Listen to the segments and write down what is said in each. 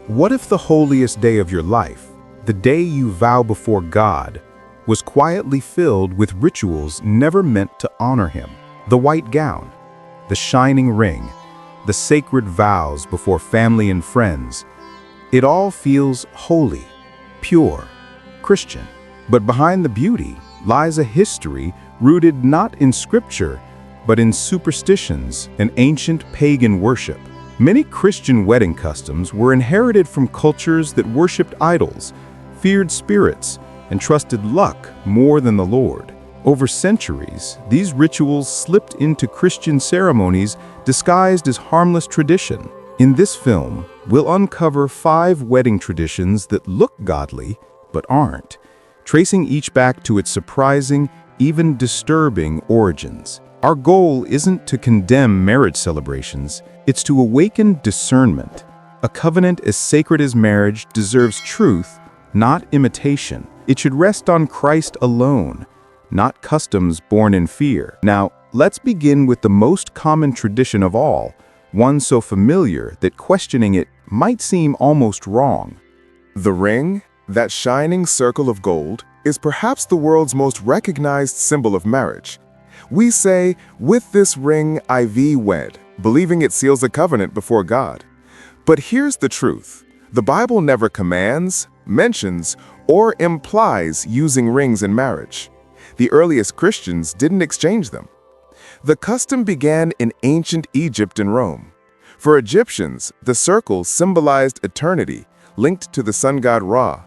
What if the holiest day of your life, the day you vow before God, was quietly filled with rituals never meant to honor Him? The white gown, the shining ring, the sacred vows before family and friends. It all feels holy, pure, Christian. But behind the beauty lies a history rooted not in scripture, but in superstitions and ancient pagan worship. Many Christian wedding customs were inherited from cultures that worshipped idols, feared spirits, and trusted luck more than the Lord. Over centuries, these rituals slipped into Christian ceremonies disguised as harmless tradition. In this film, we'll uncover 5 wedding traditions that look godly, but aren't, tracing each back to its surprising, even disturbing origins. Our goal isn't to condemn marriage celebrations, it's to awaken discernment. A covenant as sacred as marriage deserves truth, not imitation. It should rest on Christ alone, not customs born in fear. Now, let's begin with the most common tradition of all, one so familiar that questioning it might seem almost wrong. The ring, that shining circle of gold, is perhaps the world's most recognized symbol of marriage. We say, "With this ring I thee wed," believing it seals a covenant before God. But here's the truth. The Bible never commands, mentions, or implies using rings in marriage. The earliest Christians didn't exchange them. The custom began in ancient Egypt and Rome. For Egyptians, the circle symbolized eternity, linked to the sun god Ra.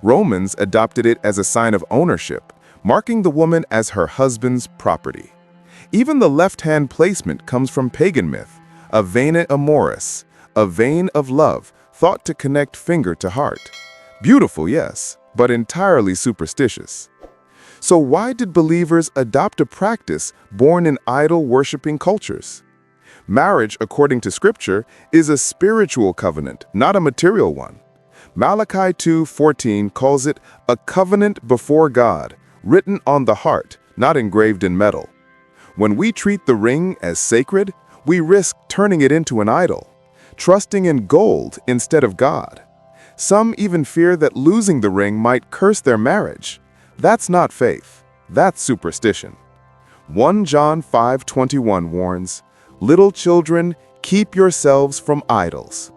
Romans adopted it as a sign of ownership, marking the woman as her husband's property. Even the left-hand placement comes from pagan myth, a vena amoris, a vein of love thought to connect finger to heart. Beautiful, yes, but entirely superstitious. So why did believers adopt a practice born in idol-worshipping cultures? Marriage, according to Scripture, is a spiritual covenant, not a material one. Malachi 2:14 calls it a covenant before God, written on the heart, not engraved in metal. When we treat the ring as sacred, we risk turning it into an idol, trusting in gold instead of God. Some even fear that losing the ring might curse their marriage. That's not faith, that's superstition. 1 John 5:21 warns, "Little children, keep yourselves from idols."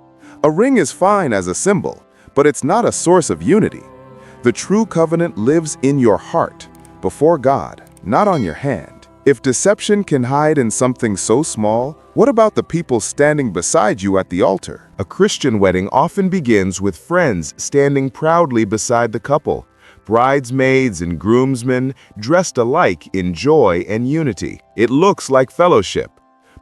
A ring is fine as a symbol, but it's not a source of unity. The true covenant lives in your heart, before God, not on your hand. If deception can hide in something so small, what about the people standing beside you at the altar? A Christian wedding often begins with friends standing proudly beside the couple, bridesmaids and groomsmen dressed alike in joy and unity. It looks like fellowship,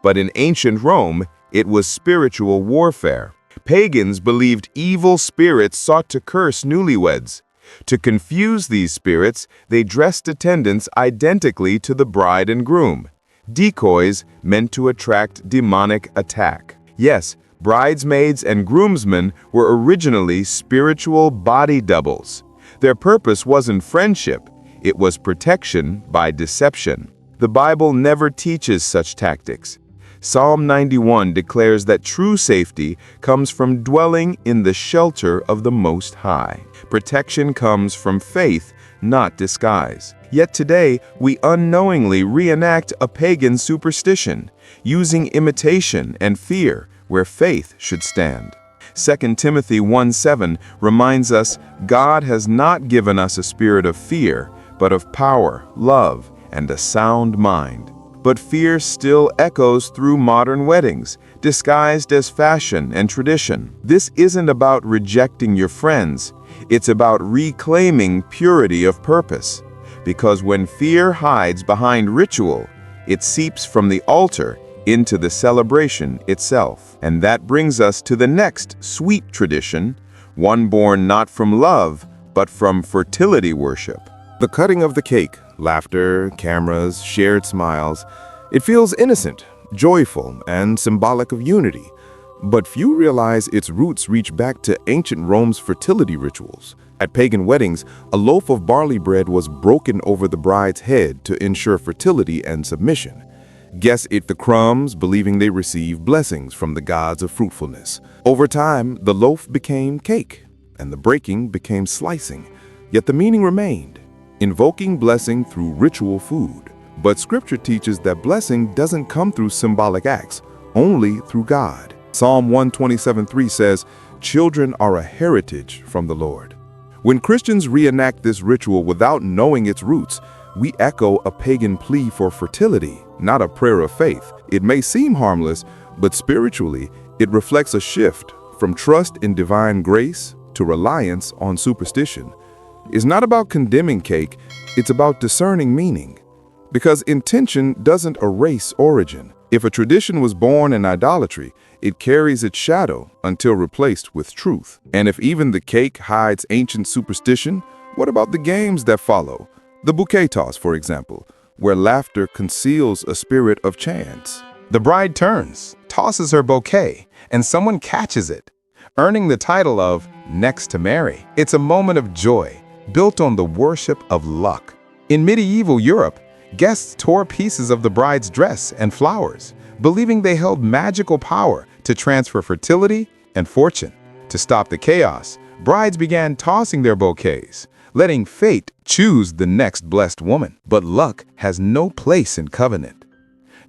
but in ancient Rome, it was spiritual warfare. Pagans believed evil spirits sought to curse newlyweds. To confuse these spirits, they dressed attendants identically to the bride and groom, decoys meant to attract demonic attack. Yes, bridesmaids and groomsmen were originally spiritual body doubles. Their purpose wasn't friendship, it was protection by deception. The Bible never teaches such tactics. Psalm 91 declares that true safety comes from dwelling in the shelter of the Most High. Protection comes from faith, not disguise. Yet today, we unknowingly reenact a pagan superstition, using imitation and fear where faith should stand. 2 Timothy 1:7 reminds us, God has not given us a spirit of fear, but of power, love, and a sound mind. But fear still echoes through modern weddings, disguised as fashion and tradition. This isn't about rejecting your friends, it's about reclaiming purity of purpose. Because when fear hides behind ritual, it seeps from the altar into the celebration itself. And that brings us to the next sweet tradition, one born not from love, but from fertility worship. The cutting of the cake. Laughter, cameras, shared smiles. It feels innocent, joyful, and symbolic of unity. But few realize its roots reach back to ancient Rome's fertility rituals. At pagan weddings, a loaf of barley bread was broken over the bride's head to ensure fertility and submission. Guests ate the crumbs, believing they received blessings from the gods of fruitfulness. Over time, the loaf became cake, and the breaking became slicing. Yet the meaning remained, invoking blessing through ritual food. But Scripture teaches that blessing doesn't come through symbolic acts, only through God. Psalm 127:3 says, "Children are a heritage from the Lord." When Christians reenact this ritual without knowing its roots, we echo a pagan plea for fertility, not a prayer of faith. It may seem harmless, but spiritually, it reflects a shift from trust in divine grace to reliance on superstition. It's not about condemning cake, it's about discerning meaning. Because intention doesn't erase origin. If a tradition was born in idolatry, it carries its shadow until replaced with truth. And if even the cake hides ancient superstition, what about the games that follow? The bouquet toss, for example, where laughter conceals a spirit of chance. The bride turns, tosses her bouquet, and someone catches it, earning the title of next to marry. It's a moment of joy, built on the worship of luck. In medieval Europe, guests tore pieces of the bride's dress and flowers, believing they held magical power to transfer fertility and fortune. To stop the chaos, brides began tossing their bouquets, letting fate choose the next blessed woman. But luck has no place in covenant.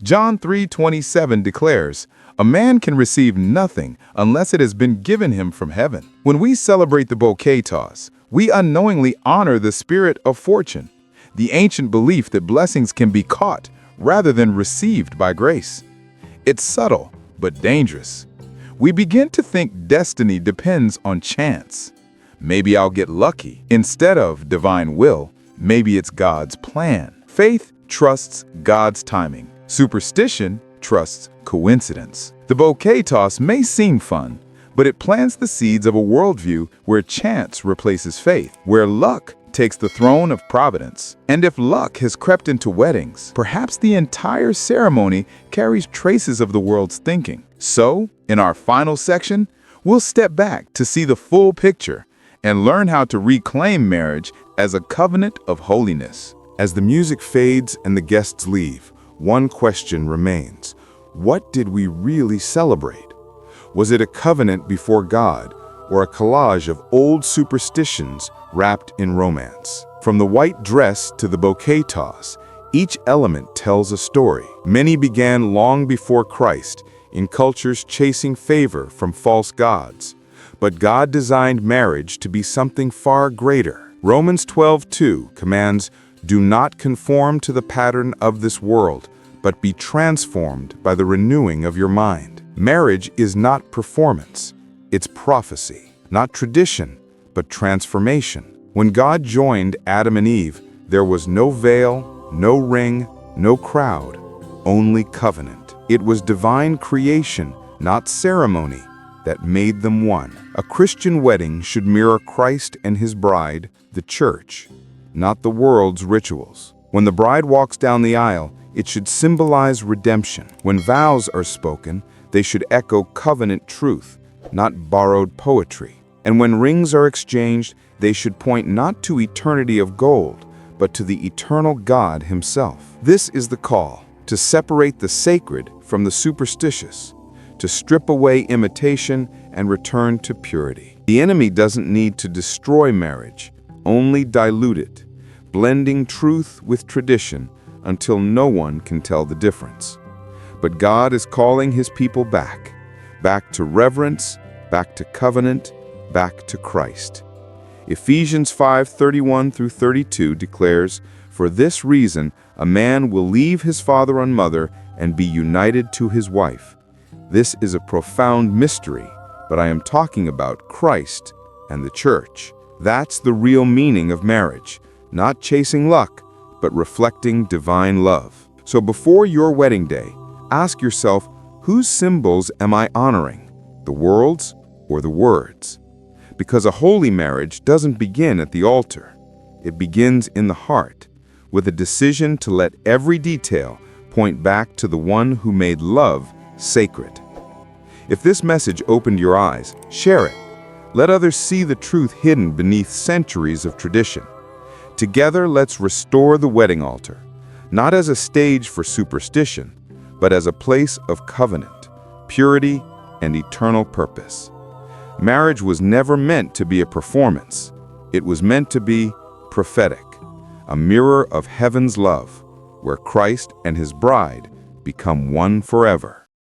John 3:27 declares, "A man can receive nothing unless it has been given him from heaven." When we celebrate the bouquet toss, we unknowingly honor the spirit of fortune, the ancient belief that blessings can be caught rather than received by grace. It's subtle, but dangerous. We begin to think destiny depends on chance. Maybe I'll get lucky. Instead of divine will, maybe it's God's plan. Faith trusts God's timing. Superstition trusts coincidence. The bouquet toss may seem fun, but it plants the seeds of a worldview where chance replaces faith, where luck takes the throne of providence. And if luck has crept into weddings, perhaps the entire ceremony carries traces of the world's thinking. So, in our final section, we'll step back to see the full picture and learn how to reclaim marriage as a covenant of holiness. As the music fades and the guests leave, one question remains. What did we really celebrate? Was it a covenant before God, or a collage of old superstitions wrapped in romance? From the white dress to the bouquet toss, each element tells a story. Many began long before Christ, in cultures chasing favor from false gods. But God designed marriage to be something far greater. Romans 12:2 commands, "Do not conform to the pattern of this world, but be transformed by the renewing of your mind." Marriage is not performance, it's prophecy. Not tradition, but transformation. When God joined Adam and Eve, there was no veil, no ring, no crowd, only covenant. It was divine creation, not ceremony, that made them one. A Christian wedding should mirror Christ and his bride, the church, not the world's rituals. When the bride walks down the aisle, it should symbolize redemption. When vows are spoken, they should echo covenant truth, not borrowed poetry. And when rings are exchanged, they should point not to eternity of gold, but to the eternal God himself. This is the call, to separate the sacred from the superstitious, to strip away imitation and return to purity. The enemy doesn't need to destroy marriage, only dilute it, blending truth with tradition until no one can tell the difference. But God is calling his people back to reverence, back to covenant, back to Christ. Ephesians 5:31 through 32 declares, "For this reason, a man will leave his father and mother and be united to his wife." This is a profound mystery, but I am talking about Christ and the church. That's the real meaning of marriage, not chasing luck, but reflecting divine love. So before your wedding day, ask yourself, whose symbols am I honoring? The world's or the words? Because a holy marriage doesn't begin at the altar. It begins in the heart, with a decision to let every detail point back to the one who made love sacred. If this message opened your eyes, share it. Let others see the truth hidden beneath centuries of tradition. Together, let's restore the wedding altar, not as a stage for superstition, but as a place of covenant, purity, and eternal purpose. Marriage was never meant to be a performance. It was meant to be prophetic, a mirror of heaven's love, where Christ and his bride become one forever.